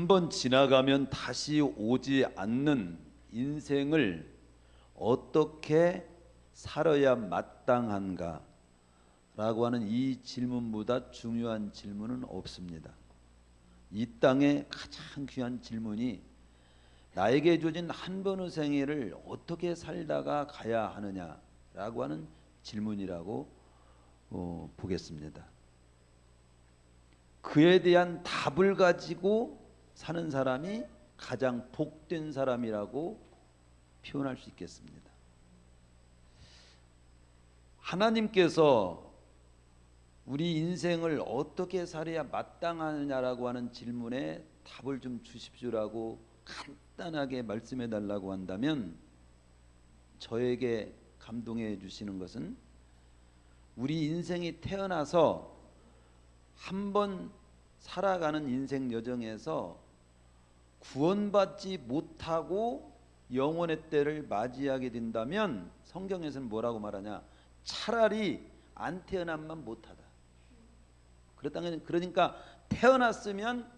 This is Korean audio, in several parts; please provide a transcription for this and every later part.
번 지나가면 다시 오지 않는 인생을 어떻게 살아야 마땅한가? 라고 하는 이 질문보다 중요한 질문은 없습니다. 이 땅의 가장 귀한 질문이 나에게 주어진 한 번의 생애를 어떻게 살다가 가야 하느냐라고 하는 질문이라고 보겠습니다. 그에 대한 답을 가지고 사는 사람이 가장 복된 사람이라고 표현할 수 있겠습니다. 하나님께서 우리 인생을 어떻게 살아야 마땅하느냐라고 하는 질문에 답을 좀 주십시오라고 간단하게 말씀해 달라고 한다면, 저에게 감동해 주시는 것은 우리 인생이 태어나서 한번 살아가는 인생 여정에서 구원받지 못하고 영원의 때를 맞이하게 된다면, 성경에서는 뭐라고 말하냐? 차라리 안 태어난만 못하다. 그러니까 태어났으면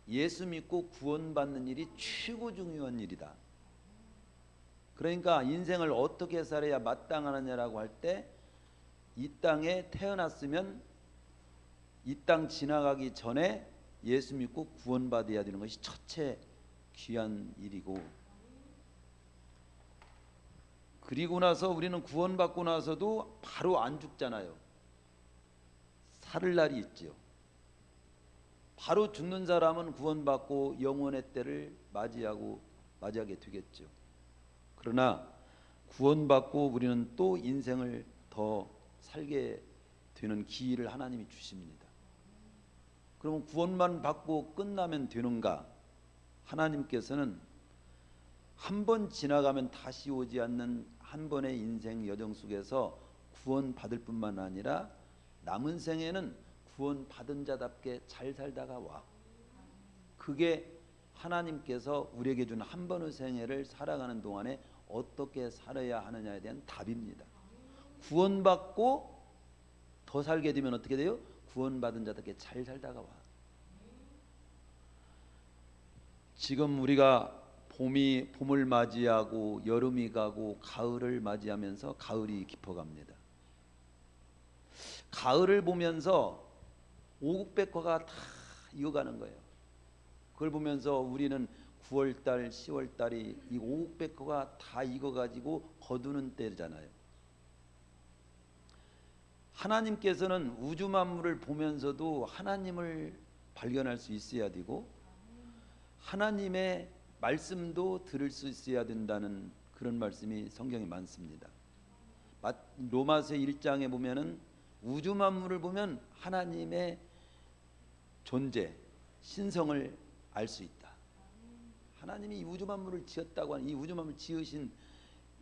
예수 믿고 구원받는 일이 최고 중요한 일이다. 그러니까 인생을 어떻게 살아야 마땅하느냐라고 할 때, 이 땅에 태어났으면 이 땅 지나가기 전에 예수 믿고 구원받아야 되는 것이 첫째 귀한 일이고, 그리고 나서 우리는 구원받고 나서도 바로 안 죽잖아요. 살을 날이 있지요. 바로 죽는 사람은 구원받고 영원의 때를 맞이하게 되겠죠. 그러나 구원받고 우리는 또 인생을 더 살게 되는 기회를 하나님이 주십니다. 그러면 구원만 받고 끝나면 되는가? 하나님께서는 한 번 지나가면 다시 오지 않는 한 번의 인생 여정 속에서 구원받을 뿐만 아니라 남은 생에는 구원받은 자답게 잘 살다가 와. 그게 하나님께서 우리에게 준 한 번의 생애를 살아가는 동안에 어떻게 살아야 하느냐에 대한 답입니다. 구원받고 더 살게 되면 어떻게 돼요? 구원받은 자답게 잘 살다가 와. 지금 우리가 봄을 맞이하고 여름이 가고 가을을 맞이하면서 가을이 깊어갑니다. 가을을 보면서 오국백화가 다 익어가는 거예요. 그걸 보면서 우리는 9월달, 10월달이 이 오국백화가 다 익어가지고 거두는 때잖아요. 하나님께서는 우주 만물을 보면서도 하나님을 발견할 수 있어야 되고, 하나님의 말씀도 들을 수 있어야 된다는 그런 말씀이 성경에 많습니다. 로마서 1장에 보면은 우주 만물을 보면 하나님의 존재, 신성을 알 수 있다. 하나님이 이 우주 만물을 지었다고 하는, 이 우주 만물을 지으신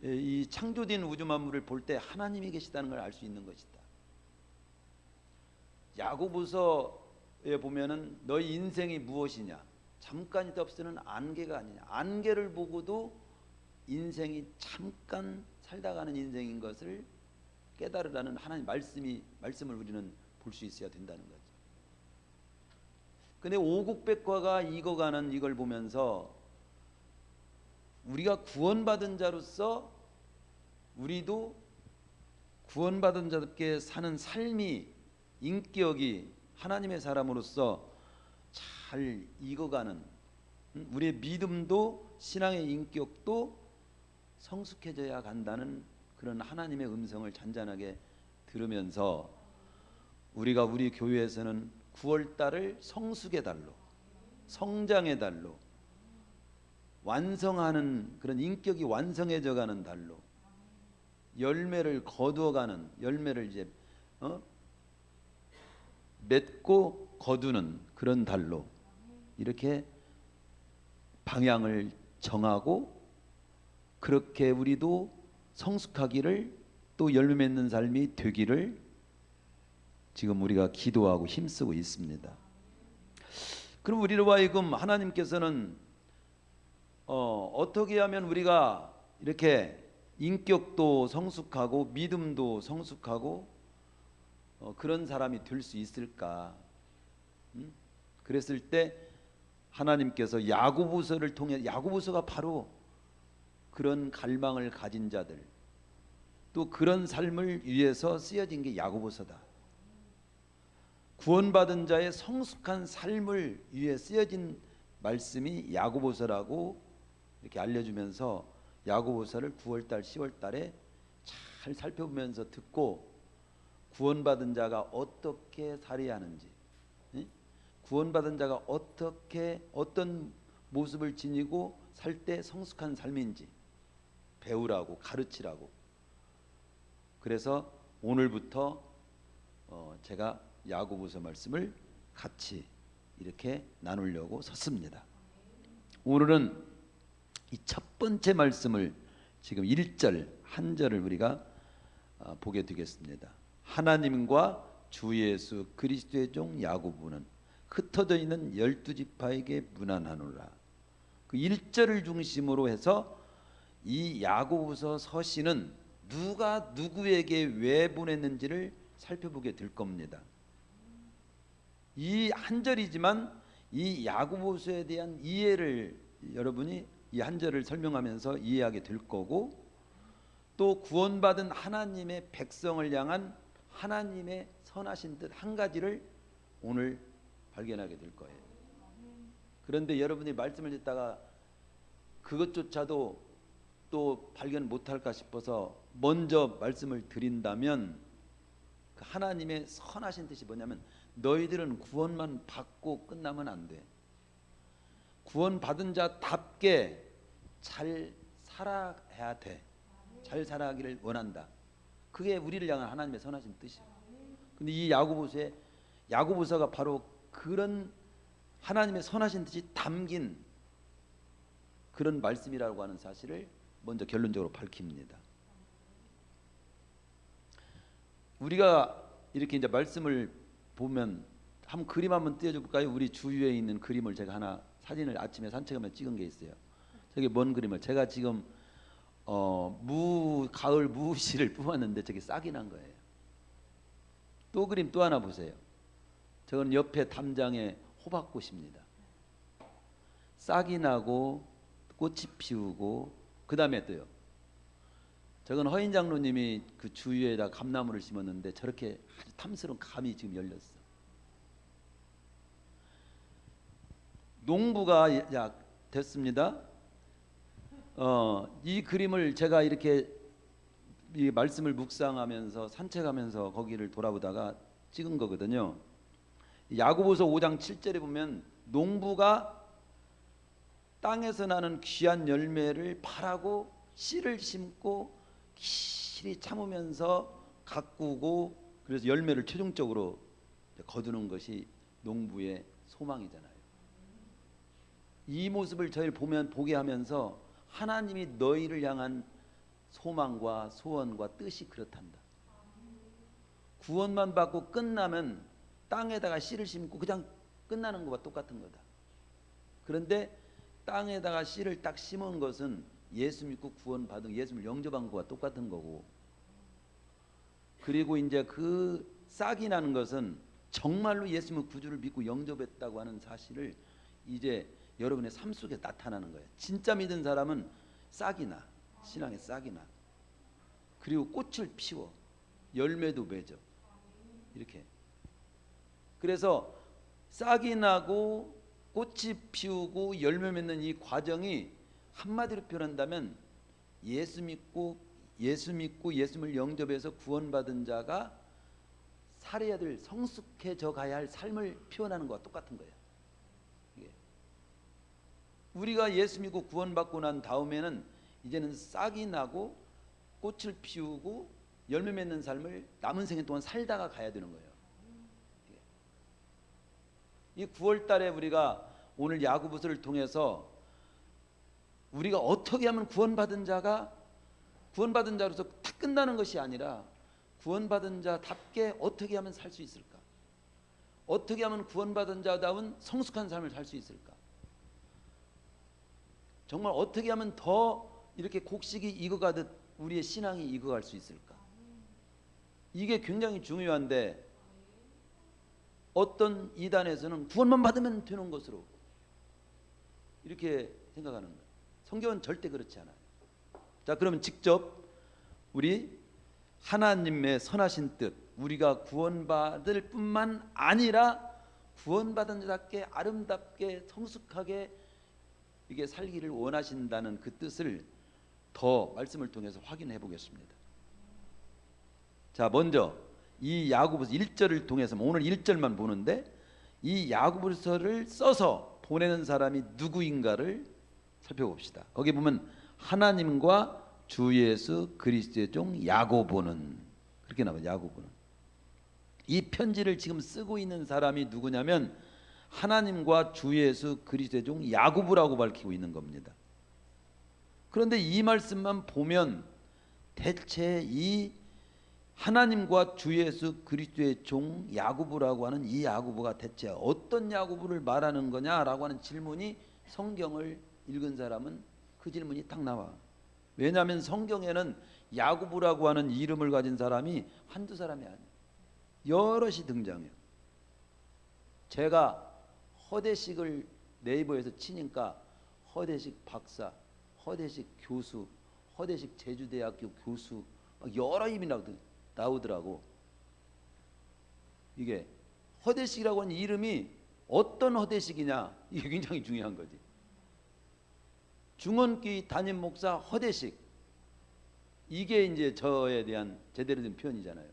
이 창조된 우주 만물을 볼 때 하나님이 계시다는 걸 알 수 있는 것이다. 야고보서에 보면은 너희 인생이 무엇이냐? 잠깐이다 없으는 안개가 아니냐. 안개를 보고도 인생이 잠깐 살다 가는 인생인 것을 깨달으라는 하나님 말씀을 우리는 볼 수 있어야 된다는 거죠. 근데 오국백화가 익어가는 이걸 보면서 우리가 구원받은 자로서 우리도 구원받은 자답게 사는 삶이, 인격이 하나님의 사람으로서 잘 익어가는, 우리의 믿음도 신앙의 인격도 성숙해져야 간다는 그런 하나님의 음성을 잔잔하게 들으면서, 우리가 우리 교회에서는 9월달을 성숙의 달로, 성장의 달로, 완성하는 그런 인격이 완성해져 가는 달로, 열매를 거두어가는, 열매를 이제 맺고 거두는 그런 달로 이렇게 방향을 정하고, 그렇게 우리도 성숙하기를, 또 열매 맺는 삶이 되기를 지금 우리가 기도하고 힘쓰고 있습니다. 그럼 우리로 하여금 하나님께서는 어떻게 하면 우리가 이렇게 인격도 성숙하고 믿음도 성숙하고 그런 사람이 될 수 있을까? 그랬을 때 하나님께서 야고보서를 통해, 야고보서가 바로 그런 갈망을 가진 자들, 또 그런 삶을 위해서 쓰여진 게 야고보서다. 구원받은 자의 성숙한 삶을 위해 쓰여진 말씀이 야고보서라고 이렇게 알려주면서 야고보서를 9월달 10월달에 잘 살펴보면서 듣고 구원받은 자가 어떻게 살아야 하는지, 구원받은 자가 어떻게 어떤 모습을 지니고 살 때 성숙한 삶인지 배우라고, 가르치라고. 그래서 오늘부터 제가 야고보서 말씀을 같이 이렇게 나누려고 섰습니다. 오늘은 이 첫 번째 말씀을 지금 1절 한 절을 우리가 보게 되겠습니다. 하나님과 주 예수 그리스도의 종 야고보는 흩어져 있는 12지파에게 문안하노라. 그 1절을 중심으로 해서 이 야고보서 서신은 누가 누구에게 왜 보냈는지를 살펴보게 될 겁니다. 이 한 절이지만 이 야고보서에 대한 이해를 여러분이 이 한 절을 설명하면서 이해하게 될 거고, 또 구원받은 하나님의 백성을 향한 하나님의 선하신 뜻 한 가지를 오늘 발견하게 될 거예요. 그런데 여러분이 말씀을 듣다가 그것조차도 또 발견 못할까 싶어서 먼저 말씀을 드린다면, 그 하나님의 선하신 뜻이 뭐냐면 너희들은 구원만 받고 끝나면 안 돼. 구원받은 자답게 잘 살아야 돼. 잘 살아가기를 원한다. 그게 우리를 향한 하나님의 선하신 뜻이에요. 근데 이 야고보서가 바로 그런 하나님의 선하신 뜻이 담긴 그런 말씀이라고 하는 사실을 먼저 결론적으로 밝힙니다. 우리가 이렇게 이제 말씀을 보면 한 그림 한번 띄워줘 볼까요? 우리 주위에 있는 그림을 제가 하나 사진을 아침에 산책하면서 찍은 게 있어요. 저게 뭔 그림을 제가 지금 가을 무시를 뽑았는데 저게 싹이 난 거예요. 또 그림 또 하나 보세요. 저건 옆에 담장에 호박꽃입니다. 싹이 나고 꽃이 피우고, 그 다음에 또요. 저건 허인 장로님이 그 주위에다 감나무를 심었는데 저렇게 아주 탐스러운 감이 지금 열렸어. 농부가 됐습니다. 이 그림을 제가 이렇게 이 말씀을 묵상하면서 산책하면서 거기를 돌아보다가 찍은 거거든요. 야고보서 5장 7절에 보면 농부가 땅에서 나는 귀한 열매를 바라고 씨를 심고 길이 참으면서 가꾸고, 그래서 열매를 최종적으로 거두는 것이 농부의 소망이잖아요. 이 모습을 저희를 보게 하면서 하나님이 너희를 향한 소망과 소원과 뜻이 그렇단다. 구원만 받고 끝나면 땅에다가 씨를 심고 그냥 끝나는 것과 똑같은 거다. 그런데 땅에다가 씨를 딱 심은 것은 예수 믿고 구원받은, 예수를 영접한 것과 똑같은 거고, 그리고 이제 그 싹이 나는 것은 정말로 예수님의 구주를 믿고 영접했다고 하는 사실을 이제 여러분의 삶 속에 나타나는 거예요. 진짜 믿은 사람은 싹이 나, 신앙에 싹이 나. 그리고 꽃을 피워, 열매도 맺어. 이렇게. 그래서 싹이 나고 꽃이 피우고 열매 맺는 이 과정이 한마디로 표현한다면 예수 믿고 예수를 영접해서 구원받은 자가 살아야 될, 성숙해져 가야 할 삶을 표현하는 것과 똑같은 거예요. 우리가 예수 믿고 구원받고 난 다음에는 이제는 싹이 나고 꽃을 피우고 열매 맺는 삶을 남은 생애 동안 살다가 가야 되는 거예요. 이 9월 달에 우리가 오늘 야고보서를 통해서 우리가 어떻게 하면 구원받은 자로서 다 끝나는 것이 아니라 구원받은 자답게 어떻게 하면 살 수 있을까? 어떻게 하면 구원받은 자다운 성숙한 삶을 살 수 있을까? 정말 어떻게 하면 더 이렇게 곡식이 익어가듯 우리의 신앙이 익어갈 수 있을까? 이게 굉장히 중요한데, 어떤 이단에서는 구원만 받으면 되는 것으로, 이렇게 생각하는 거예요. 성경은 절대 그렇지 않아요. 자, 그러면 직접 우리 하나님의 선하신 뜻, 우리가 구원받을 뿐만 아니라 구원받은 자답게 아름답게 성숙하게 이게 살기를 원하신다는 그 뜻을 더 말씀을 통해서 확인해 보겠습니다. 자, 먼저 이 야고보서 1절을 통해서 오늘 1절만 보는데 이 야고보서를 써서 보내는 사람이 누구인가를 살펴봅시다. 거기 보면 하나님과 주 예수 그리스도의 종 야고보는, 그렇게 나와요. 야고보는. 이 편지를 지금 쓰고 있는 사람이 누구냐면 하나님과 주 예수 그리스도의 종 야고보라고 밝히고 있는 겁니다. 그런데 이 말씀만 보면 대체 이 하나님과 주 예수 그리스도의 종 야고보라고 하는 이 야고보가 대체 어떤 야고보를 말하는 거냐라고 하는 질문이 성경을 읽은 사람은 그 질문이 딱 나와. 왜냐하면 성경에는 야고보라고 하는 이름을 가진 사람이 한두 사람이 아니에요. 여럿이 등장해요. 제가 허대식을 네이버에서 치니까 허대식 박사, 허대식 교수, 허대식 제주대학교 교수 여러 이름이 나오더라고. 이게 허대식이라고 하는 이름이 어떤 허대식이냐, 이게 굉장히 중요한 거지. 중원교회 담임 목사 허대식, 이게 이제 저에 대한 제대로 된 표현이잖아요.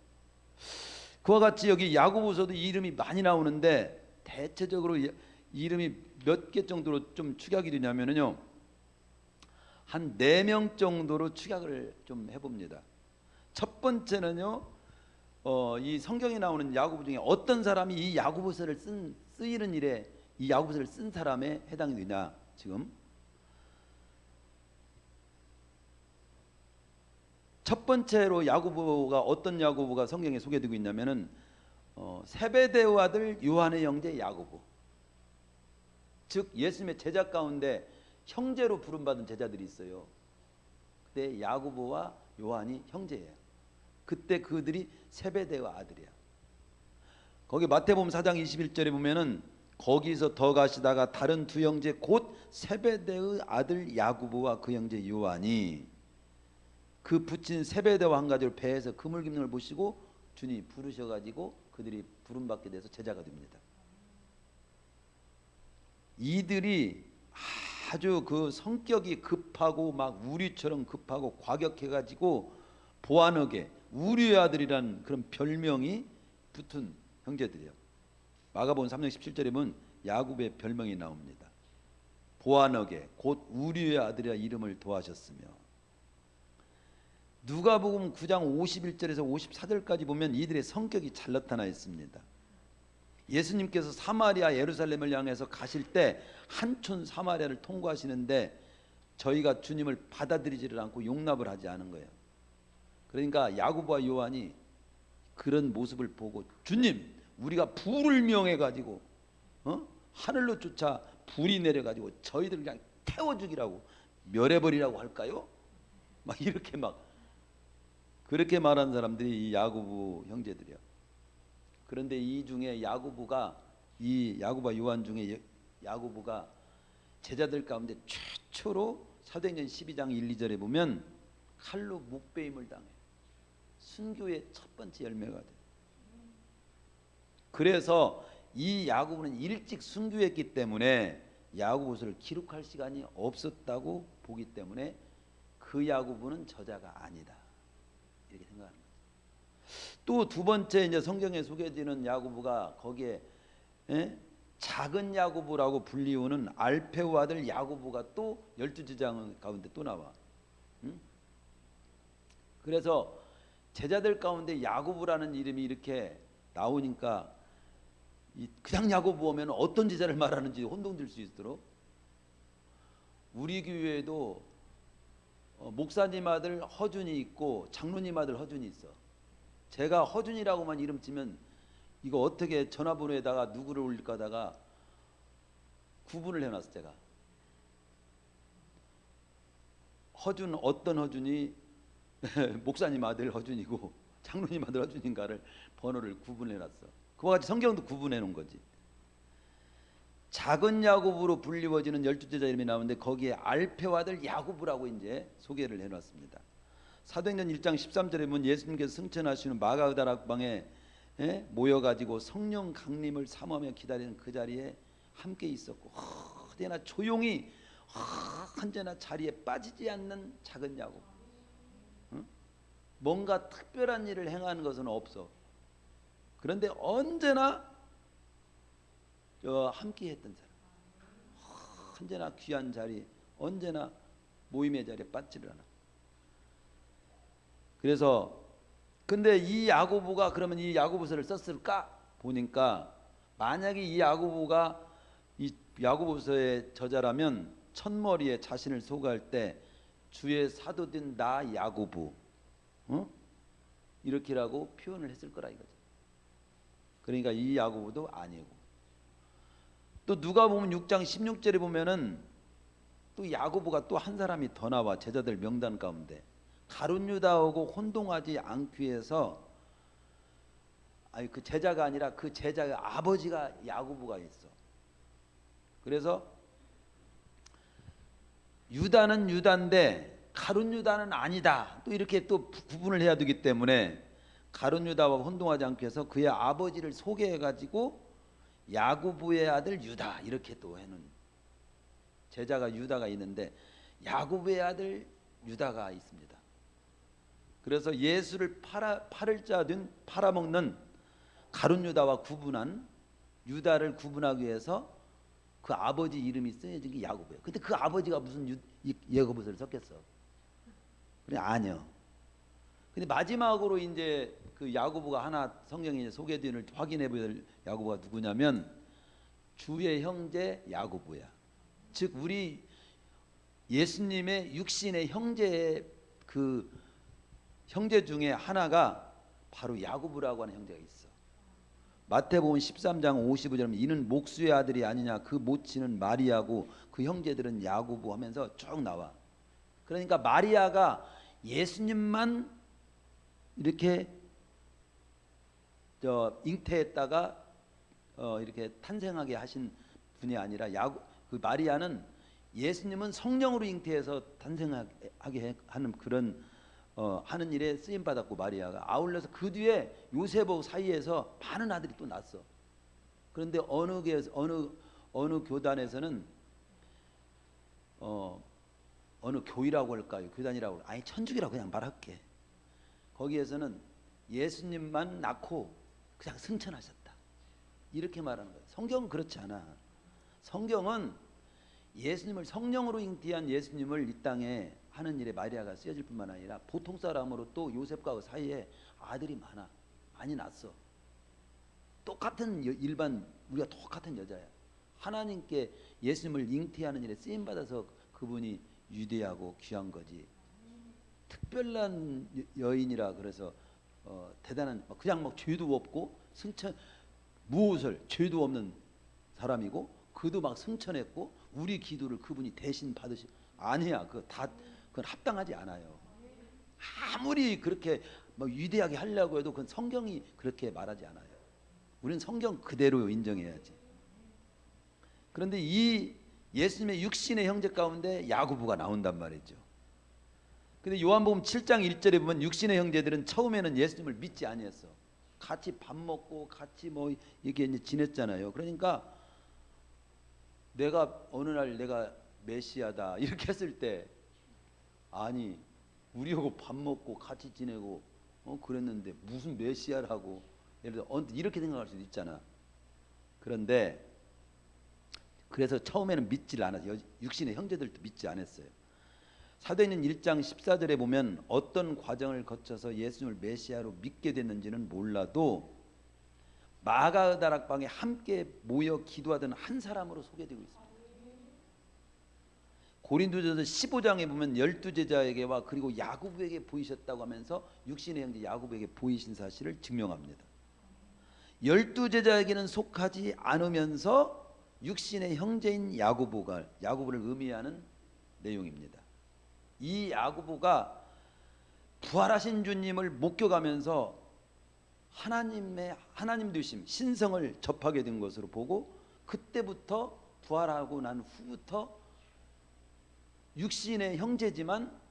그와 같이 여기 야고보서도 이름이 많이 나오는데 대체적으로 이름이 몇 개 정도로 좀 축약이 되냐면요, 한 4명 정도로 축약을 좀 해봅니다. 첫 번째는요, 이 성경에 나오는 야고보 중에 어떤 사람이 이 야고보서를 쓰이는 일에 이 야고보서를 쓴 사람에 해당이 되냐. 지금 첫 번째로 야고보가 어떤 야고보가 성경에 소개되고 있냐면은 세베데오 아들 요한의 형제 야고보, 즉 예수님의 제자 가운데 형제로 부름받은 제자들이 있어요. 그때 야고보와 요한이 형제예요. 그때 그들이 세베데오 아들이야. 거기 마태복음 4장 21절에 보면은 거기서 더 가시다가 다른 두 형제 곧 세베데의 아들 야고보와 그 형제 요한이 그 붙인 세베대와 한 가지를 배에서 그물 깁는 걸 보시고 주님이 부르셔가지고 그들이 부름받게 돼서 제자가 됩니다. 이들이 아주 그 성격이 급하고 막 우리처럼 급하고 과격해가지고 보아너게 우리의 아들이라는 그런 별명이 붙은 형제들이에요. 마가복음 3장 17절에 보면 야곱의 별명이 나옵니다. 보아너게 곧 우리의 아들이라 이름을 도하셨으며, 누가복음 9장 51절에서 54절까지 보면 이들의 성격이 잘 나타나 있습니다. 예수님께서 사마리아 예루살렘을 향해서 가실 때 한촌 사마리아를 통과하시는데 저희가 주님을 받아들이지를 않고 용납을 하지 않은 거예요. 그러니까 야고보와 요한이 그런 모습을 보고 주님, 우리가 불을 명해 가지고 하늘로 쫓아 불이 내려 가지고 저희들 그냥 태워 죽이라고, 멸해 버리라고 할까요? 막 이렇게 막 그렇게 말한 사람들이 이 야고보 형제들이야. 그런데 이 중에 야고보가, 이 야고보와 요한 중에 야고보가 제자들 가운데 최초로 사도행전 12장 1, 2절에 보면 칼로 목베임을 당해. 순교의 첫 번째 열매가 돼. 그래서 이 야고보는 일찍 순교했기 때문에 야고보서를 기록할 시간이 없었다고 보기 때문에 그 야고보는 저자가 아니다, 이렇게 생각하는 거죠. 또 두 번째 이제 성경에 소개되는 야고보가 거기에 작은 야고보라고 불리우는 알페오 아들 야고보가 또 12제자 가운데 또 나와. 그래서 제자들 가운데 야고보라는 이름이 이렇게 나오니까 그냥 야고보 오면 어떤 제자를 말하는지 혼동될 수 있도록, 우리 교회에도 목사님 아들 허준이 있고 장로님 아들 허준이 있어. 제가 허준이라고만 이름 치면 이거 어떻게 전화번호에다가 누구를 올릴까 하다가 구분을 해놨어. 제가 허준, 어떤 허준이 목사님 아들 허준이고 장로님 아들 허준인가를 번호를 구분해놨어. 그와 같이 성경도 구분해놓은 거지. 작은 야고보로 불리워지는 12제자 이름이 나오는데 거기에 알페오 아들 야고보라고 이제 소개를 해놨습니다. 사도행전 1장 13절에 보면 예수님께서 승천하시는 마가다락방에 모여가지고 성령 강림을 사모하며 기다리는 그 자리에 함께 있었고 언제나 조용히 언제나 자리에 빠지지 않는 작은 야고보. 뭔가 특별한 일을 행하는 것은 없어. 그런데 언제나 함께 했던 사람, 언제나 귀한 자리, 언제나 모임의 자리에 빠지를 않아. 그래서 근데 이 야고보가 그러면 이 야고보서를 썼을까 보니까 만약에 이 야고보가 이 야고보서의 저자라면 첫머리에 자신을 소개할 때 주의 사도된 나 야고보 이렇게라고 표현을 했을 거라 이거죠. 그러니까 이 야고보도 아니고 또 누가복음 6장 16절에 보면은 또 야고보가 또 한 사람이 더 나와 제자들 명단 가운데 가룟 유다하고 혼동하지 않기 위해서 그 제자가 아니라 그 제자의 아버지가 야고보가 있어. 그래서 유다는 유다인데 가룟 유다는 아니다. 또 이렇게 또 구분을 해야 되기 때문에 가룟 유다와 혼동하지 않기 위해서 그의 아버지를 소개해 가지고 야고보의 아들 유다 이렇게 또 해놓은 제자가 유다가 있는데 야고보의 아들 유다가 있습니다. 그래서 예수를 팔을 자든 팔아먹는 가룟 유다와 구분한 유다를 구분하기 위해서 그 아버지 이름이 쓰여진 게 야고보예요. 근데 그 아버지가 무슨 야고보서를 썼겠어? 그래 아니요. 근데 마지막으로 이제 그 야고보가 하나 성경에 소개되는 확인해 볼 야고보가 누구냐면 주의 형제 야고보야. 즉 우리 예수님의 육신의 형제의 그 형제 중에 하나가 바로 야고보라고 하는 형제가 있어. 마태복음 13장 55절에 이는 목수의 아들이 아니냐 그 모친은 마리아고 그 형제들은 야고보 하면서 쭉 나와. 그러니까 마리아가 예수님만 이렇게 잉태했다가 이렇게 탄생하게 하신 분이 아니라 그 마리아는 예수님은 성령으로 잉태해서 탄생하게 하는 그런 하는 일에 쓰임 받았고 마리아가 아울러서 그 뒤에 요셉하고 사이에서 많은 아들이 또 났어. 그런데 어느 교단에서는 어느 교회라고 할까요? 교단이라고 아니 천주교라고 그냥 말할게. 거기에서는 예수님만 낳고 그냥 승천하셨다 이렇게 말하는 거예요. 성경은 그렇지 않아. 성경은 예수님을 성령으로 잉태한 예수님을 이 땅에 하는 일에 마리아가 쓰여질 뿐만 아니라 보통 사람으로 또 요셉과 그 사이에 아들이 많이 낳았어. 똑같은 일반 우리가 똑같은 여자야. 하나님께 예수님을 잉태하는 일에 쓰임 받아서 그분이 위대하고 귀한 거지. 특별한 여인이라 그래서 대단한 그냥 막 죄도 없고 승천 무엇을 죄도 없는 사람이고 그도 막 승천했고 우리 기도를 그분이 대신 받으시 아니야. 그건 합당하지 않아요. 아무리 그렇게 뭐 위대하게 하려고 해도 그건 성경이 그렇게 말하지 않아요. 우리는 성경 그대로 인정해야지. 그런데 이 예수님의 육신의 형제 가운데 야고보가 나온단 말이죠. 근데 요한복음 7장 1절에 보면 육신의 형제들은 처음에는 예수님을 믿지 아니했어. 같이 밥 먹고 같이 뭐 이렇게 이제 지냈잖아요. 그러니까 내가 어느 날 내가 메시아다 이렇게 했을 때 아니 우리하고 밥 먹고 같이 지내고 그랬는데 무슨 메시아라고 예를 들어 이렇게 생각할 수도 있잖아. 그런데 그래서 처음에는 믿질 않았어요. 육신의 형제들도 믿지 않았어요. 사도행전 1장 14절에 보면 어떤 과정을 거쳐서 예수님을 메시아로 믿게 됐는지는 몰라도 마가다락방에 함께 모여 기도하던 한 사람으로 소개되고 있습니다. 고린도전서 15장에 보면 12제자에게와 그리고 야고보에게 보이셨다고 하면서 육신의 형제 야고보에게 보이신 사실을 증명합니다. 12제자에게는 속하지 않으면서 육신의 형제인 야고보를 의미하는 내용입니다. 이 야고보가 부활하신 주님을 목격하면서 하나님 되심 신성을 접하게 된 것으로 보고 그때부터 부활하고 난 후부터 육신의 형제지만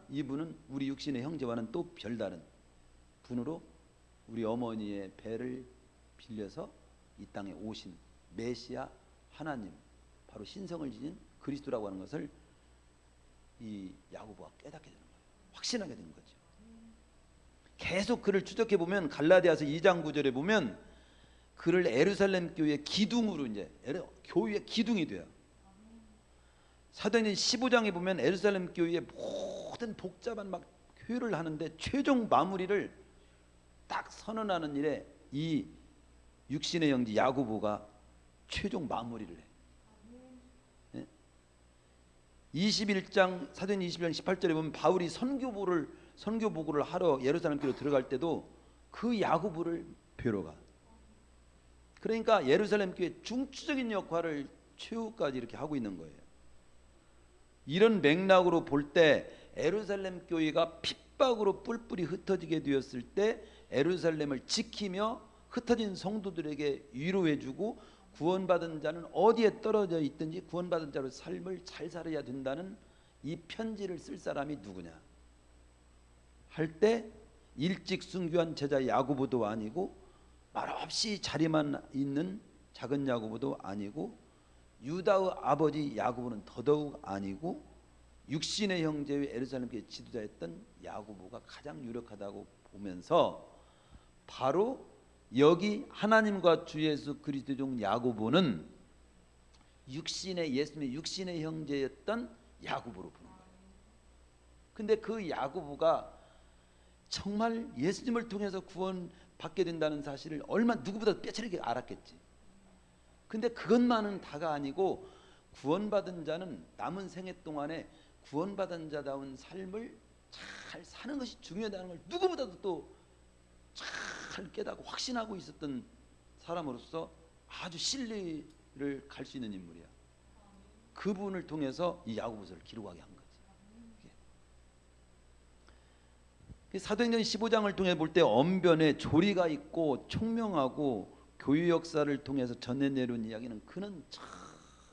이분은 우리 육신의 형제와는 또 별다른 분으로 우리 어머니의 배를 빌려서 이 땅에 오신 메시아 하나님, 바로 신성을 지닌 그리스도라고 하는 것을 이 야고보가 깨닫게 되는 거예요. 확신하게 된 거죠. 계속 그를 추적해 보면 갈라디아서 2장 9절에 보면 그를 예루살렘 교회의 기둥으로, 이제 교회의 기둥이 돼요. 사도행전 15장에 보면 예루살렘 교회의 모든 복잡한 막 회를 하는데 최종 마무리를 딱 선언하는 일에 이 육신의 형제 야고보가 최종 마무리를 해. 21장 사도행전 21장 18절에 보면 바울이 선교보고를 하러 예루살렘 교회로 들어갈 때도 그 야고보를 뵈러 가. 그러니까 예루살렘 교회 중추적인 역할을 최후까지 이렇게 하고 있는 거예요. 이런 맥락으로 볼 때 예루살렘 교회가 핍박으로 뿔뿔이 흩어지게 되었을 때 예루살렘을 지키며 흩어진 성도들에게 위로해주고 구원받은 자는 어디에 떨어져 있든지 구원받은 자로 삶을 잘 살아야 된다는 이 편지를 쓸 사람이 누구냐 할 때 일찍 순교한 제자 야고보도 아니고 말없이 자리만 있는 작은 야고보도 아니고 유다의 아버지 야고보는 더더욱 아니고 육신의 형제의 예루살렘 교회 지도자였던 야고보가 가장 유력하다고 보면서 바로 여기 하나님과 주 예수 그리스도 종 야고보는 예수님의 육신의 형제였던 야고보로 보는 거예요. 근데 그 야고보가 정말 예수님을 통해서 구원받게 된다는 사실을 누구보다 뼈저리게 알았겠지. 근데 그것만은 다가 아니고 구원받은 자는 남은 생애 동안에 구원받은 자다운 삶을 잘 사는 것이 중요하다는 걸 누구보다도 또 잘 깨닫고 확신하고 있었던 사람으로서 아주 신뢰를 갈 수 있는 인물이야. 그분을 통해서 이 야고보서를 기록하게 한 거지. 사도행전 15장을 통해 볼 때 언변에 조리가 있고 총명하고 교유 역사를 통해서 전해내려온 이야기는 그는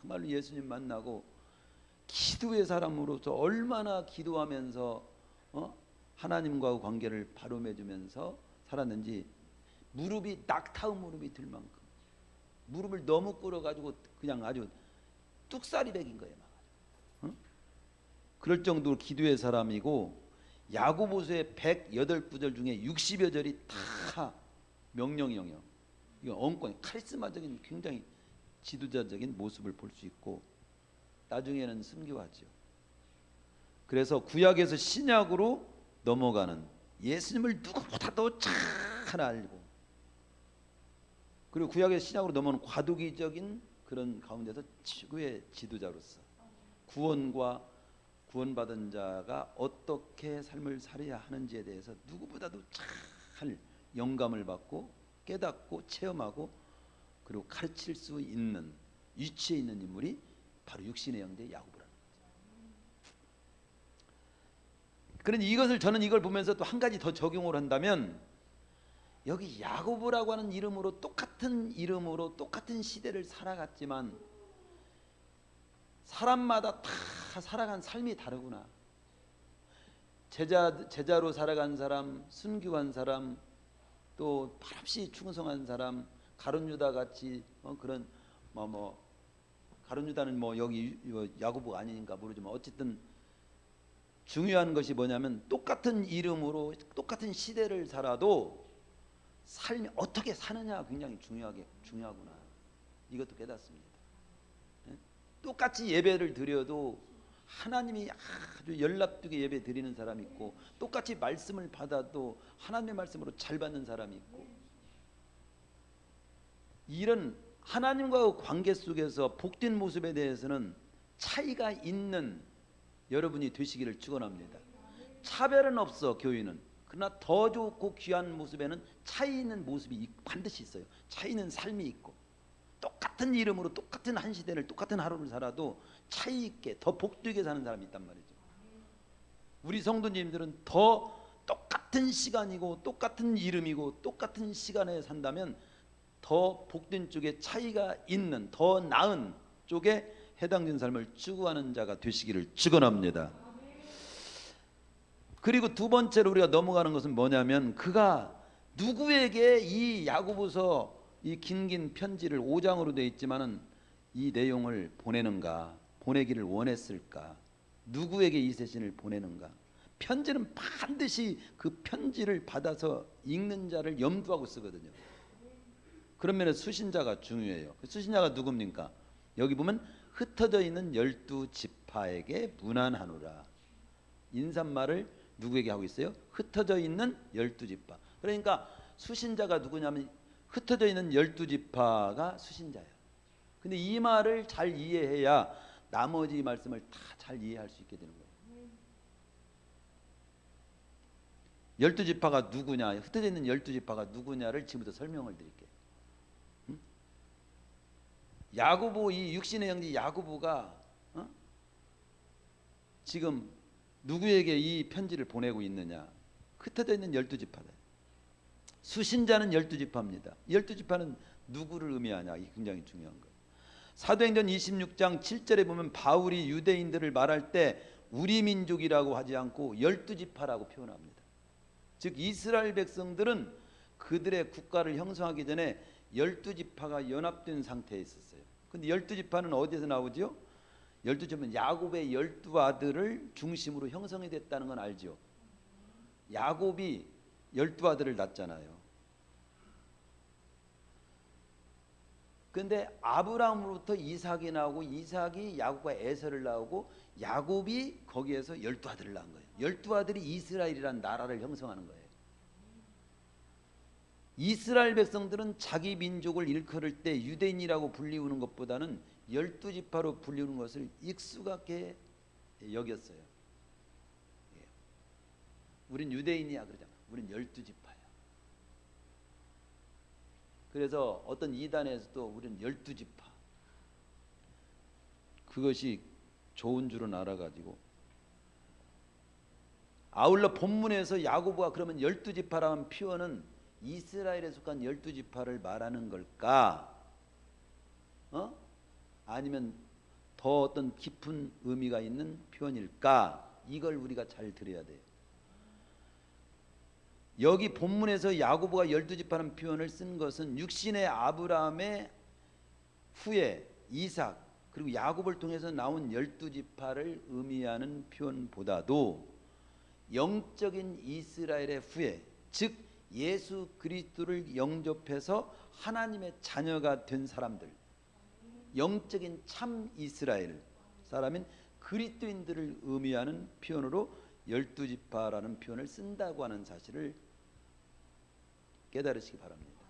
정말로 예수님 만나고 기도의 사람으로서 얼마나 기도하면서 하나님과 관계를 바로 맺으면서 살았는지 무릎이 낙타의 무릎이 들 만큼 무릎을 너무 꿇어가지고 그냥 아주 뚝살이 백인 거예요. 그럴 정도로 기도의 사람이고 야고보서의 108구절 중에 60여 절이 다 명령 영역, 이거 엉권 카리스마적인 굉장히 지도자적인 모습을 볼 수 있고 나중에는 순교하죠. 그래서 구약에서 신약으로 넘어가는 예수님을 누구보다도 잘 알고 그리고 구약에서 신약으로 넘어오는 과도기적인 그런 가운데서 최고의 지도자로서 구원과 구원받은 자가 어떻게 삶을 살아야 하는지에 대해서 누구보다도 잘 영감을 받고 깨닫고 체험하고 그리고 가르칠 수 있는 위치에 있는 인물이 바로 육신의 형제 야고보라는 거죠. 그러니 저는 이걸 보면서 또 한 가지 더 적용을 한다면 여기 야고보라고 하는 이름으로 똑같은 시대를 살아갔지만 사람마다 다 살아간 삶이 다르구나. 제자로 살아간 사람, 순교한 사람, 또 말없이 충성한 사람, 가룟 유다 같이 그런 가룟 유다는 여기 야고보가 아니니까 모르지만 어쨌든 중요한 것이 뭐냐면 똑같은 이름으로 똑같은 시대를 살아도 삶이 어떻게 사느냐가 굉장히 중요하구나. 이것도 깨닫습니다. 똑같이 예배를 드려도 하나님이 아주 연락되게 예배 드리는 사람이 있고 똑같이 말씀을 받아도 하나님의 말씀으로 잘 받는 사람이 있고 이런 하나님과의 관계 속에서 복된 모습에 대해서는 차이가 있는 여러분이 되시기를 축원합니다. 차별은 없어 교회는. 그러나 더 좋고 귀한 모습에는 차이 있는 모습이 반드시 있어요. 차이 있는 삶이 있고 똑같은 이름으로 똑같은 한 시대를 똑같은 하루를 살아도 차이 있게 더 복되게 사는 사람이 있단 말이죠. 우리 성도님들은 더 똑같은 시간이고 똑같은 이름이고 똑같은 시간에 산다면 더 복된 쪽에 차이가 있는 더 나은 쪽에 해당된 삶을 추구하는 자가 되시기를 축원합니다. 그리고 두 번째로 우리가 넘어가는 것은 뭐냐면 그가 누구에게 이 야고보서 이 긴 편지를 5장으로 되어 있지만은 이 내용을 보내는가, 보내기를 원했을까, 누구에게 이 세신을 보내는가. 편지는 반드시 그 편지를 받아서 읽는 자를 염두하고 쓰거든요. 그런 면에서 수신자가 중요해요. 수신자가 누굽니까? 여기 보면 흩어져 있는 12지파에게 문안하노라. 인사말을 누구에게 하고 있어요? 흩어져 있는 12지파. 그러니까 수신자가 누구냐면 흩어져 있는 12지파가 수신자예요. 근데 이 말을 잘 이해해야 나머지 말씀을 다 잘 이해할 수 있게 되는 거예요. 12지파가 누구냐, 흩어져 있는 12지파가 누구냐를 지금부터 설명을 드릴게요. 야고보, 이 육신의 형제 야고보가 지금 누구에게 이 편지를 보내고 있느냐? 흩어져 있는 12지파다. 수신자는 12지파입니다. 12지파는 누구를 의미하냐? 이게 굉장히 중요한 거예요. 사도행전 26장 7절에 보면 바울이 유대인들을 말할 때 우리 민족이라고 하지 않고 12지파라고 표현합니다. 즉 이스라엘 백성들은 그들의 국가를 형성하기 전에 12지파가 연합된 상태에 있었어요. 근데 12지파는 어디에서 나오죠? 12지파는 야곱의 12아들을 중심으로 형성이 됐다는 건 알죠? 야곱이 12아들을 낳잖아요. 근데 아브라함으로부터 이삭이 나오고 이삭이 야곱과 에서를 낳고 야곱이 거기에서 12아들을 낳은 거예요. 12아들이 이스라엘이라는 나라를 형성하는 거예요. 이스라엘 백성들은 자기 민족을 일컬을 때 유대인이라고 불리우는 것보다는 12지파로 불리우는 것을 익숙하게 여겼어요. 우린 유대인이야 그러잖아. 우린 12지파야. 그래서 어떤 이단에서도 우리는 12지파. 그것이 좋은 줄은 알아가지고 아울러 본문에서 야고보가 그러면 12지파라는 표현은 이스라엘에 속한 12지파를 말하는 걸까? 아니면 더 어떤 깊은 의미가 있는 표현일까? 이걸 우리가 잘 들어야 돼요. 여기 본문에서 야고보가 12지파라는 표현을 쓴 것은 육신의 아브라함의 후에 이삭 그리고 야곱을 통해서 나온 12지파를 의미하는 표현보다도 영적인 이스라엘의 후예, 즉 예수 그리스도를 영접해서 하나님의 자녀가 된 사람들, 영적인 참 이스라엘 사람인 그리스도인들을 의미하는 표현으로 12지파라는 표현을 쓴다고 하는 사실을 깨달으시기 바랍니다.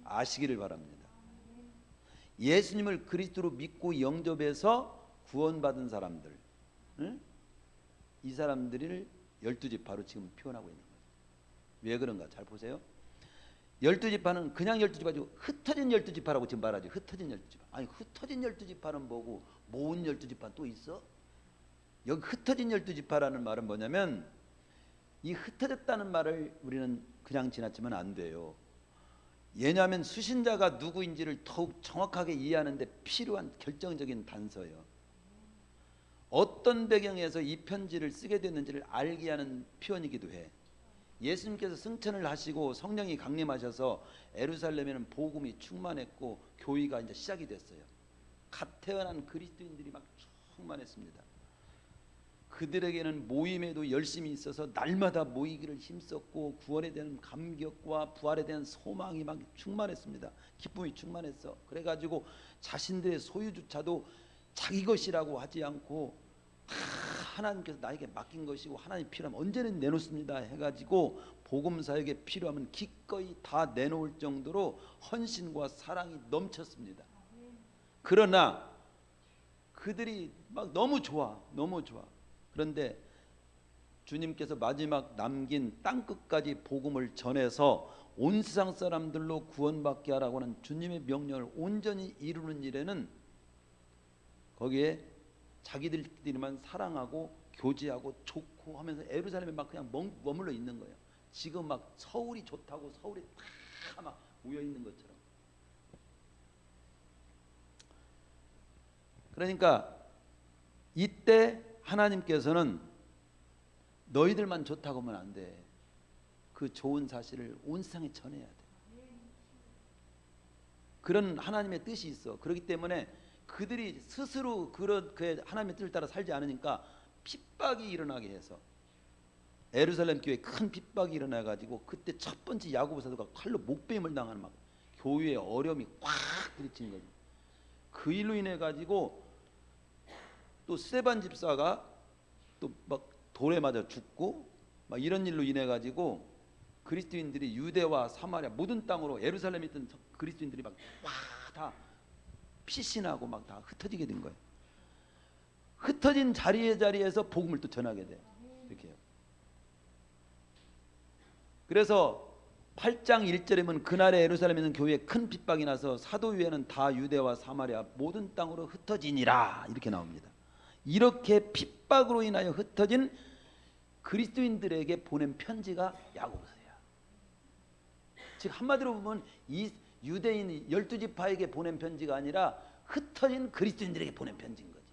아시기를 바랍니다. 예수님을 그리스도로 믿고 영접해서 구원받은 사람들, 이 사람들을 12지파로 지금 표현하고 있는 거예요. 왜 그런가? 잘 보세요. 12지파는 그냥 12지파죠. 흩어진 12지파라고 지금 말하죠. 흩어진 12지파. 아니 흩어진 12지파는 뭐고 모은 12지파는 또 있어? 여기 흩어진 12지파라는 말은 뭐냐면 이 흩어졌다는 말을 우리는 그냥 지나치면 안 돼요. 왜냐하면 수신자가 누구인지를 더욱 정확하게 이해하는 데 필요한 결정적인 단서예요. 어떤 배경에서 이 편지를 쓰게 됐는지를 알게 하는 표현이기도 해. 예수님께서 승천을 하시고 성령이 강림하셔서 에루살렘에는 복음이 충만했고 교회가 이제 시작이 됐어요. 갓 태어난 그리스도인들이 막 충만했습니다. 그들에게는 모임에도 열심히 있어서 날마다 모이기를 힘썼고 구원에 대한 감격과 부활에 대한 소망이 막 충만했습니다. 기쁨이 충만했어. 그래가지고 자신들의 소유주차도 자기 것이라고 하지 않고 다 하나님께서 나에게 맡긴 것이고 하나님 필요하면 언제는 내놓습니다 해가지고 복음사역에 필요하면 기꺼이 다 내놓을 정도로 헌신과 사랑이 넘쳤습니다. 그러나 그들이 막 너무 좋아. 그런데 주님께서 마지막 남긴 땅끝까지 복음을 전해서 온 세상 사람들로 구원받게 하라고 하는 주님의 명령을 온전히 이루는 일에는 거기에 자기들끼리만 사랑하고 교제하고 좋고 하면서 예루살렘에 막 그냥 머물러 있는 거예요. 지금 막 서울이 좋다고 서울에 다 막 모여 있는 것처럼 그러니까 이때 하나님께서는 너희들만 좋다고 하면 안 돼. 그 좋은 사실을 온 세상에 전해야 돼. 그런 하나님의 뜻이 있어. 그렇기 때문에 그들이 스스로 그 하나님의 뜻을 따라 살지 않으니까 핍박이 일어나게 해서 예루살렘 교회에 큰 핍박이 일어나 가지고 그때 첫 번째 야고보 사도가 칼로 목베임을 당하는 막 교회의 어려움이 꽉 들이친 거죠. 그 일로 인해 가지고 또 스데반 집사가 또 막 돌에 맞아 죽고 막 이런 일로 인해 가지고 그리스도인들이 유대와 사마리아 모든 땅으로 예루살렘에 있던 그리스도인들이 막 다 피신하고 막 다 흩어지게 된 거예요. 흩어진 자리에서 복음을 또 전하게 돼. 이렇게 해요. 그래서 8장 1절에 보면 그날에 예루살렘에 있는 교회에 큰 핍박이 나서 사도유에는 다 유대와 사마리아 모든 땅으로 흩어지니라 이렇게 나옵니다. 이렇게 핍박으로 인하여 흩어진 그리스도인들에게 보낸 편지가 야고보서야. 즉 한마디로 보면 이 유대인 12지파에게 보낸 편지가 아니라 흩어진 그리스도인들에게 보낸 편지인 거지.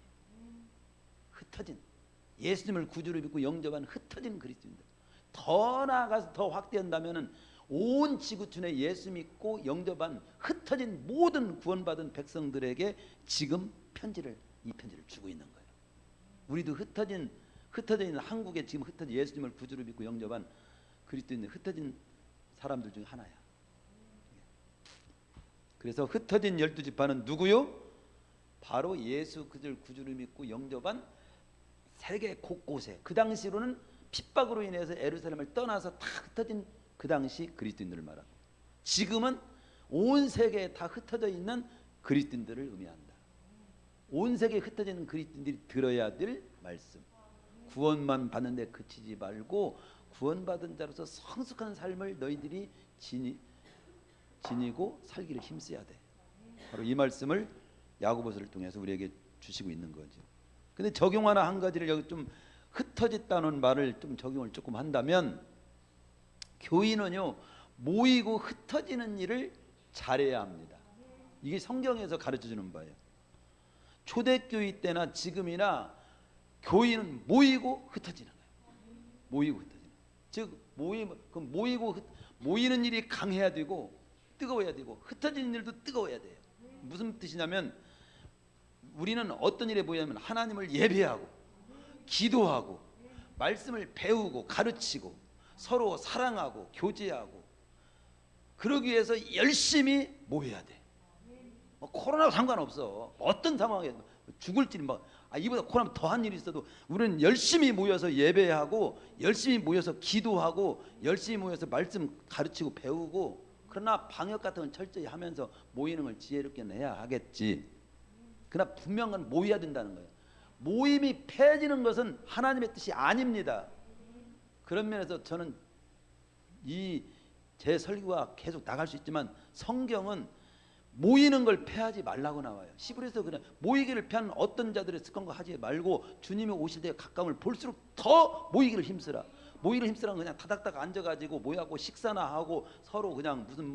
흩어진 예수님을 구주로 믿고 영접한 흩어진 그리스도인들. 더 나아가서 더 확대한다면은 온 지구촌에 예수 믿고 영접한 흩어진 모든 구원받은 백성들에게 지금 이 편지를 주고 있는 거예요. 우리도 흩어져 있는 한국에 지금 흩어진 예수님을 구주로 믿고 영접한 그리스도인 흩어진 사람들 중에 하나야. 그래서 흩어진 12지파는 누구요? 바로 예수 그들 구주를 믿고 영접한 세계 곳곳에 그 당시로는 핍박으로 인해서 예루살렘을 떠나서 다 흩어진 그 당시 그리스도인들을 말하고 지금은 온 세계에 다 흩어져 있는 그리스도인들을 의미한다. 온 세계에 흩어져 있는 그리스도인들이 들어야 될 말씀. 구원만 받는 데 그치지 말고 구원받은 자로서 성숙한 삶을 너희들이 지니고 살기를 힘써야 돼. 바로 이 말씀을 야고보서를 통해서 우리에게 주시고 있는 거죠. 근데 적용 하나 한 가지를 여기 좀 흩어졌다는 말을 좀 적용을 조금 한다면 교인은요 모이고 흩어지는 일을 잘해야 합니다. 이게 성경에서 가르쳐주는 바예요. 초대교회 때나 지금이나 교인은 모이고 흩어지는 거예요. 모이고 흩어지는. 즉 모이는 일이 강해야 되고 뜨거워야 되고 흩어지는 일도 뜨거워야 돼요. 무슨 뜻이냐면 우리는 어떤 일에 모이냐면 하나님을 예배하고 기도하고 말씀을 배우고 가르치고 서로 사랑하고 교제하고 그러기 위해서 열심히 모여야 돼. 코로나 상관없어. 어떤 상황에 죽을지 이보다 코로나 더한 일이 있어도 우리는 열심히 모여서 예배하고 열심히 모여서 기도하고 열심히 모여서 말씀 가르치고 배우고 그러나 방역 같은 건 철저히 하면서 모이는 걸 지혜롭게 해야 하겠지. 그러나 분명한 모여야 된다는 거예요. 모임이 폐해지는 것은 하나님의 뜻이 아닙니다. 그런 면에서 저는 제 설교가 계속 나갈 수 있지만 성경은 모이는 걸 폐하지 말라고 나와요. 시브리서 그냥 모이기를 폐하는 어떤 자들의 습관과 하지 말고 주님이 오실 때 가까움을 볼수록 더 모이기를 힘쓰라. 모이기를 힘쓰라는 그냥 다닥다닥 앉아가지고 모여갖고 식사나 하고 서로 그냥 무슨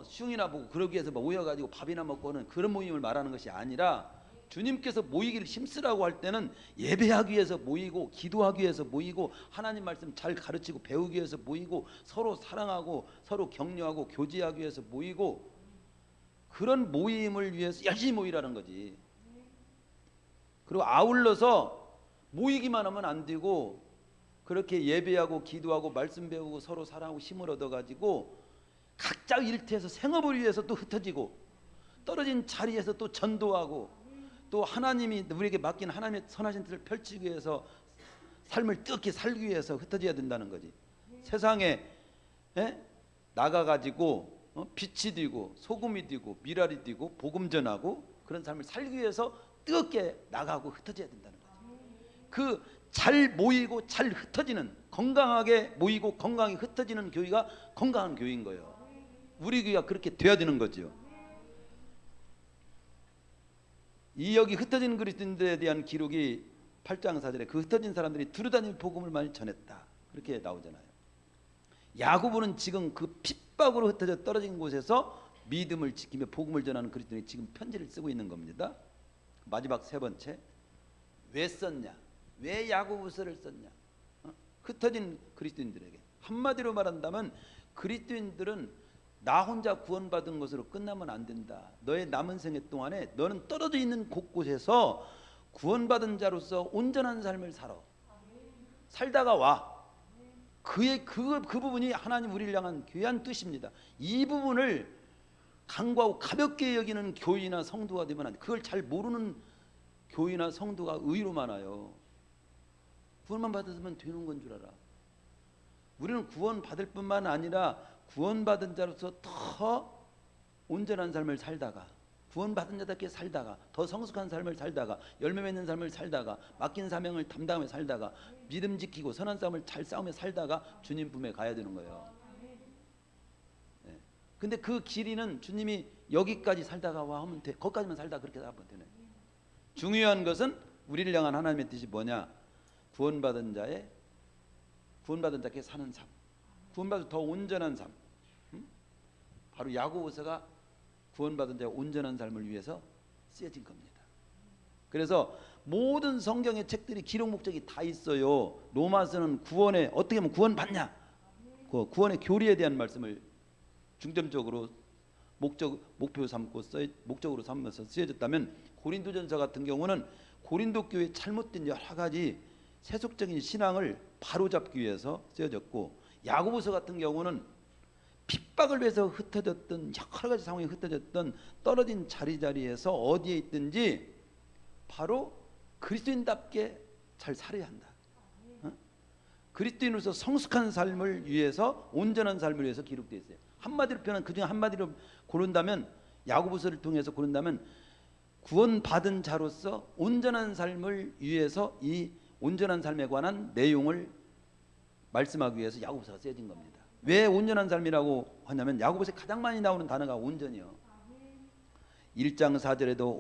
슝이나 보고 그러기 위해서 모여가지고 밥이나 먹고는 그런 모임을 말하는 것이 아니라 주님께서 모이기를 힘쓰라고 할 때는 예배하기 위해서 모이고 기도하기 위해서 모이고 하나님 말씀 잘 가르치고 배우기 위해서 모이고 서로 사랑하고 서로 격려하고 교제하기 위해서 모이고 그런 모임을 위해서 열심히 모이라는 거지. 그리고 아울러서 모이기만 하면 안 되고 그렇게 예배하고 기도하고 말씀 배우고 서로 사랑하고 힘을 얻어가지고 각자 일터에서 생업을 위해서 또 흩어지고 떨어진 자리에서 또 전도하고 또 하나님이 우리에게 맡긴 하나님의 선하신 뜻을 펼치기 위해서 삶을 뜨겁게 살기 위해서 흩어져야 된다는 거지. 세상에 나가가지고 빛이 되고 소금이 되고 미랄이 되고 복음 전하고 그런 삶을 살기 위해서 뜨겁게 나가고 흩어져야 된다는 거지. 그 잘 모이고 잘 흩어지는 건강하게 모이고 건강하게 흩어지는 교회가 건강한 교회인 거예요. 우리 교회가 그렇게 돼야 되는 거죠. 이 여기 흩어진 그리스도인들에 대한 기록이 8장 4절에 그 흩어진 사람들이 두루다니며 복음을 많이 전했다 그렇게 나오잖아요. 야고보는 지금 그 핍박으로 흩어져 떨어진 곳에서 믿음을 지키며 복음을 전하는 그리스도인이 지금 편지를 쓰고 있는 겁니다. 마지막 세 번째, 왜 썼냐? 왜 야고보서를 썼냐? 흩어진 그리스도인들에게 한마디로 말한다면 그리스도인들은 나 혼자 구원받은 것으로 끝나면 안 된다. 너의 남은 생애 동안에 너는 떨어져 있는 곳곳에서 구원받은 자로서 온전한 삶을 살다가 와. 그 부분이 하나님 우리를 향한 귀한 뜻입니다. 이 부분을 간과하고 가볍게 여기는 교인이나 성도가 되면 안 돼. 그걸 잘 모르는 교인이나 성도가 의외로 많아요. 구원만 받았으면 되는 건 줄 알아. 우리는 구원 받을 뿐만 아니라 구원받은 자로서 더 온전한 삶을 살다가, 구원받은 자답게 살다가, 더 성숙한 삶을 살다가, 열매 맺는 삶을 살다가, 맡긴 사명을 담당하며 살다가, 믿음 지키고 선한 싸움을 잘 싸우며 살다가 주님 품에 가야 되는 거예요. 네. 근데 그 길이는 주님이 여기까지 살다가 와 하면 돼. 거기까지만 살다 그렇게 하면 되네. 중요한 것은 우리를 향한 하나님의 뜻이 뭐냐? 구원받은 자께 사는 삶, 구원받은 더 온전한 삶. 바로 야고보서가 구원받은 자의 온전한 삶을 위해서 쓰여진 겁니다. 그래서 모든 성경의 책들이 기록 목적이 다 있어요. 로마서는 구원에 어떻게 하면 구원받냐, 그 구원의 교리에 대한 말씀을 중점적으로 목표로 삼아서 쓰여졌다면, 고린도전서 같은 경우는 고린도 교회의 잘못된 여러 가지 세속적인 신앙을 바로잡기 위해서 쓰여졌고, 야고보서 같은 경우는 핍박을 위해서 흩어졌던 여러 가지 상황이 흩어졌던 떨어진 자리에서 어디에 있든지 바로 그리스도인답게 잘 살아야 한다. 그리스도인으로서 성숙한 삶을 위해서, 온전한 삶을 위해서 기록되어 있어요. 한마디로 표현한, 그중에 한마디로 고른다면, 야고보서를 통해서 고른다면 구원받은 자로서 온전한 삶을 위해서 이 온전한 삶에 관한 내용을 말씀하기 위해서 야고보서가 쓰여진 겁니다. 왜 온전한 삶이라고 하냐면 야고보서에 가장 많이 나오는 단어가 온전이요. 1장 4절에도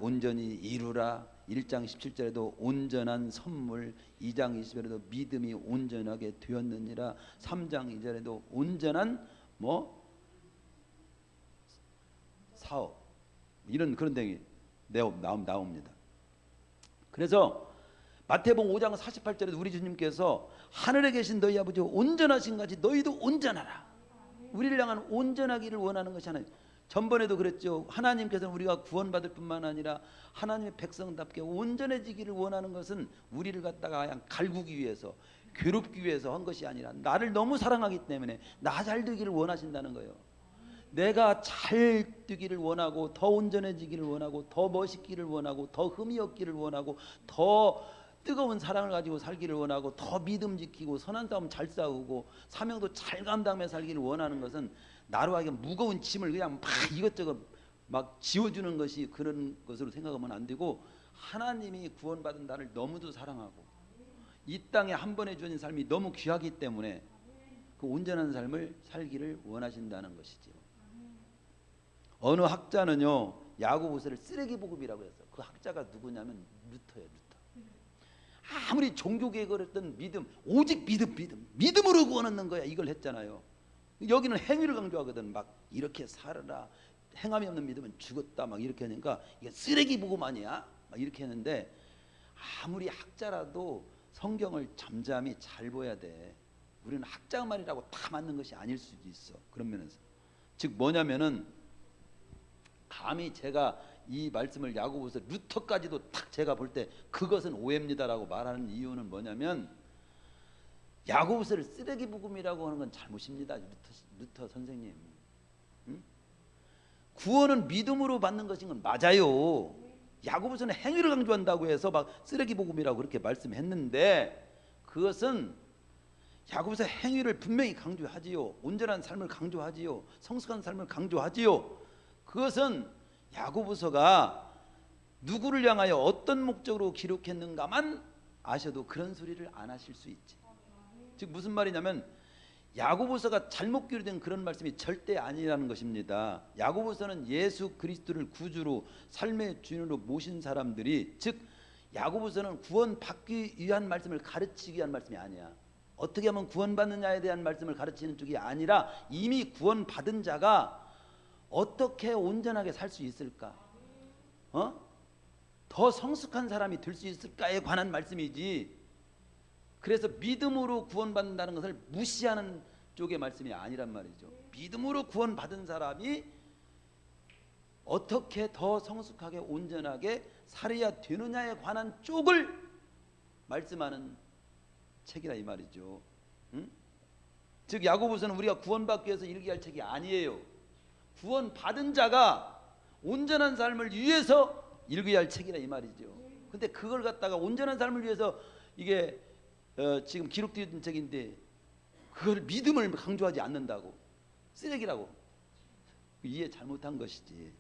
온전히 이루라, 1장 17절에도 온전한 선물, 2장 20절에도 믿음이 온전하게 되었느니라, 3장 2절에도 온전한 사업, 이런 그런 내용이 나옵니다. 그래서 마태복음 5장 48절에 우리 주님께서 하늘에 계신 너희 아버지 온전하신 같이 너희도 온전하라. 우리를 향한 온전하기를 원하는 것이 하나님. 전번에도 그랬죠. 하나님께서는 우리가 구원받을 뿐만 아니라 하나님의 백성답게 온전해지기를 원하는 것은 우리를 갖다가 그냥 갈구기 위해서, 괴롭기 위해서 한 것이 아니라 나를 너무 사랑하기 때문에 나 잘 되기를 원하신다는 거예요. 내가 잘 되기를 원하고, 더 온전해지기를 원하고, 더 멋있기를 원하고, 더 흠이 없기를 원하고, 더 뜨거운 사랑을 가지고 살기를 원하고, 더 믿음 지키고 선한 싸움 잘 싸우고 사명도 잘 감당하며 살기를 원하는 것은 나로 하여금 무거운 짐을 그냥 막 이것저것 막 지워주는 것이 그런 것으로 생각하면 안 되고, 하나님이 구원받은 나를 너무도 사랑하고 이 땅에 한 번에 주어진 삶이 너무 귀하기 때문에 그 온전한 삶을 살기를 원하신다는 것이죠. 어느 학자는요, 야고보서를 쓰레기 복음이라고 했어요. 그 학자가 누구냐면 루터예요. 아무리 종교개혁을 했던 믿음, 오직 믿음으로 구원 얻는 거야, 이걸 했잖아요. 여기는 행위를 강조하거든. 막 이렇게 살아라, 행함이 없는 믿음은 죽었다, 막 이렇게 하니까 이게 쓰레기 복음 아니야? 막 이렇게 했는데, 아무리 학자라도 성경을 잠잠히 잘 보야 돼. 우리는 학자 말이라고 다 맞는 것이 아닐 수도 있어. 그런 면에서, 즉 뭐냐면은, 감히 제가 이 말씀을 야고보서 루터까지도 딱 제가 볼 때 그것은 오해입니다라고 말하는 이유는 뭐냐면, 야고보서를 쓰레기 복음이라고 하는 건 잘못입니다. 루터 선생님. 구원은 믿음으로 받는 것인 건 맞아요. 야고보서는 행위를 강조한다고 해서 막 쓰레기 복음이라고 그렇게 말씀했는데, 그것은 야고보서 행위를 분명히 강조하지요. 온전한 삶을 강조하지요. 성숙한 삶을 강조하지요. 그것은 야고보서가 누구를 향하여 어떤 목적으로 기록했는가만 아셔도 그런 소리를 안 하실 수 있지. 즉 무슨 말이냐면, 야고보서가 잘못 기록된 그런 말씀이 절대 아니라는 것입니다. 야고보서는 예수 그리스도를 구주로 삶의 주인으로 모신 사람들이, 즉 야고보서는 구원받기 위한 말씀을 가르치기 위한 말씀이 아니야. 어떻게 하면 구원받느냐에 대한 말씀을 가르치는 쪽이 아니라, 이미 구원받은 자가 어떻게 온전하게 살 수 있을까? 더 성숙한 사람이 될 수 있을까에 관한 말씀이지, 그래서 믿음으로 구원받는다는 것을 무시하는 쪽의 말씀이 아니란 말이죠. 믿음으로 구원받은 사람이 어떻게 더 성숙하게 온전하게 살아야 되느냐에 관한 쪽을 말씀하는 책이라 이 말이죠. 응? 즉 야고보서는 우리가 구원받기 위해서 읽어야 할 책이 아니에요. 구원받은 자가 온전한 삶을 위해서 읽어야 할 책이라 이 말이죠. 근데 그걸 갖다가 온전한 삶을 위해서 이게 지금 기록되어 책인데 그걸 믿음을 강조하지 않는다고, 쓰레기라고, 이해 잘못한 것이지.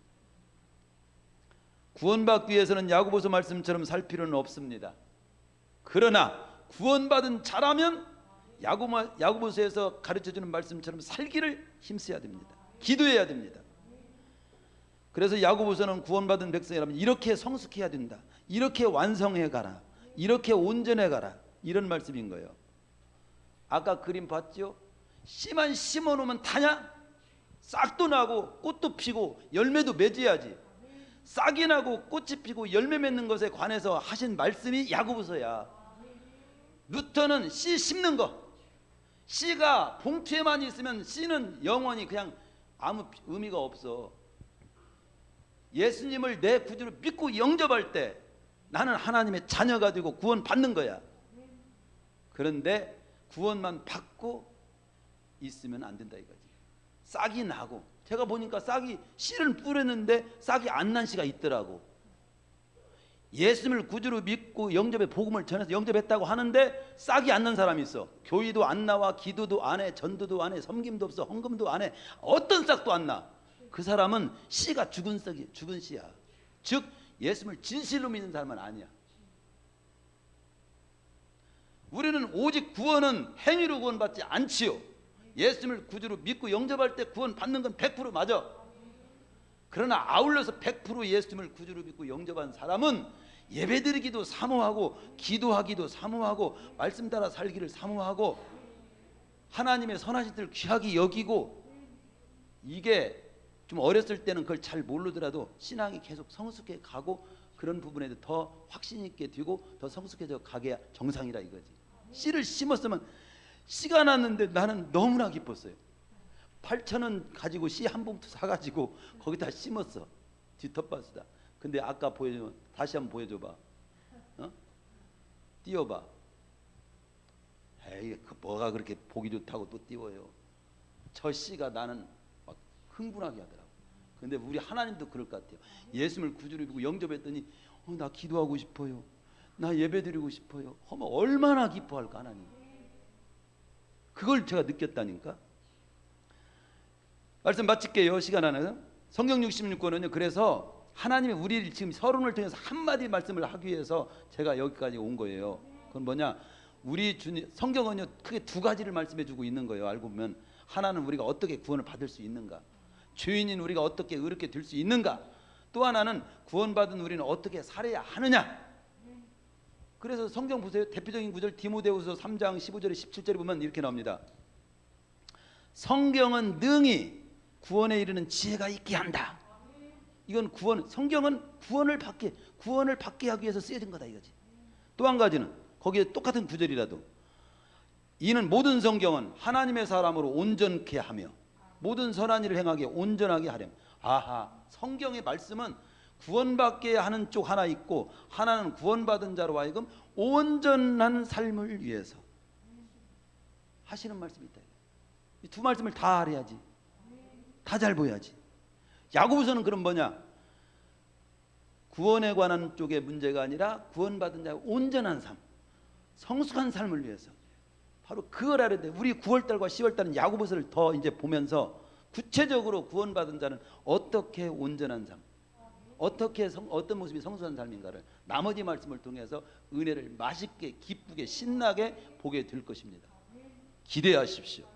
구원받기 위해서는 야고보서 말씀처럼 살 필요는 없습니다. 그러나 구원받은 자라면 야고보서에서 가르쳐주는 말씀처럼 살기를 힘써야 됩니다. 기도해야 됩니다. 그래서 야고보서는 구원받은 백성이라면 이렇게 성숙해야 된다, 이렇게 완성해 가라, 이렇게 온전해 가라, 이런 말씀인 거예요. 아까 그림 봤죠? 씨만 심어놓으면 다냐? 싹도 나고 꽃도 피고 열매도 맺어야지. 싹이 나고 꽃이 피고 열매 맺는 것에 관해서 하신 말씀이 야고보서야. 루터는 씨 심는 거, 씨가 봉투에만 있으면 씨는 영원히 그냥 아무 의미가 없어. 예수님을 내 구주로 믿고 영접할 때 나는 하나님의 자녀가 되고 구원 받는 거야. 그런데 구원만 받고 있으면 안 된다 이거지. 싹이 나고, 제가 보니까 싹이, 씨를 뿌렸는데 싹이 안 난 씨가 있더라고. 예수님을 구주로 믿고 영접의 복음을 전해서 영접했다고 하는데 싹이 안 난 사람이 있어. 교회도 안 나와, 기도도 안 해, 전도도 안 해, 섬김도 없어, 헌금도 안 해, 어떤 싹도 안 나. 그 사람은 씨가 죽은 싹이, 죽은 씨야. 즉 예수님을 진실로 믿는 사람은 아니야. 우리는 오직 구원은 행위로 구원받지 않지요. 예수님을 구주로 믿고 영접할 때 구원 받는 건 100% 맞아. 그러나 아울러서 100% 예수님을 구주로 믿고 영접한 사람은 예배드리기도 사모하고, 기도하기도 사모하고, 말씀 따라 살기를 사모하고, 하나님의 선하신 뜻을 귀하게 여기고, 이게 좀 어렸을 때는 그걸 잘 모르더라도 신앙이 계속 성숙해 가고 그런 부분에 더 확신 있게 되고 더 성숙해져 가게 정상이라 이거지. 씨를 심었으면, 씨가 났는데 나는 너무나 기뻤어요. 8,000원 가지고 씨 한 봉투 사가지고 거기다 심었어, 뒤텃밭에다. 근데 아까 보여줘, 다시 한번 보여줘봐. 띄워봐. 에이, 그 뭐가 그렇게 보기 좋다고 또 띄워요. 저 씨가 나는 막 흥분하게 하더라고. 근데 우리 하나님도 그럴 것 같아요. 예수님을 구주로 믿고 영접했더니 나 기도하고 싶어요, 나 예배드리고 싶어요 하면 얼마나 기뻐할까 하나님. 그걸 제가 느꼈다니까. 말씀 마칠게요, 시간 안에. 성경 66권은요, 그래서 하나님이 우리를 지금 서론을 통해서 한마디 말씀을 하기 위해서 제가 여기까지 온 거예요. 그건 뭐냐, 우리 주님, 성경은요 크게 두 가지를 말씀해 주고 있는 거예요. 알고 보면 하나는 우리가 어떻게 구원을 받을 수 있는가, 죄인인 우리가 어떻게 의롭게 될 수 있는가, 또 하나는 구원받은 우리는 어떻게 살아야 하느냐. 그래서 성경 보세요. 대표적인 구절 디모데후서 3장 15절에 17절에 보면 이렇게 나옵니다. 성경은 능히 구원에 이르는 지혜가 있게 한다. 이건 구원, 성경은 구원을 받게 하기 위해서 쓰여진 거다 이거지. 또 한 가지는 거기에 똑같은 구절이라도 이는 모든 성경은 하나님의 사람으로 온전케 하며 모든 선한 일을 행하게 온전하게 하렴. 아하, 성경의 말씀은 구원받게 하는 쪽 하나 있고, 하나는 구원받은 자로 하여금 온전한 삶을 위해서 하시는 말씀이 있다. 이 두 말씀을 다 알아야지, 다 잘 보여야지. 야고보서는 그럼 뭐냐, 구원에 관한 쪽의 문제가 아니라 구원받은 자의 온전한 삶, 성숙한 삶을 위해서, 바로 그걸 알아야 돼. 우리 9월달과 10월달은 야고보서를 더 이제 보면서 구체적으로 구원받은 자는 어떻게 온전한 삶, 어떻게 어떤 모습이 성숙한 삶인가를 나머지 말씀을 통해서 은혜를 맛있게, 기쁘게, 신나게 보게 될 것입니다. 기대하십시오.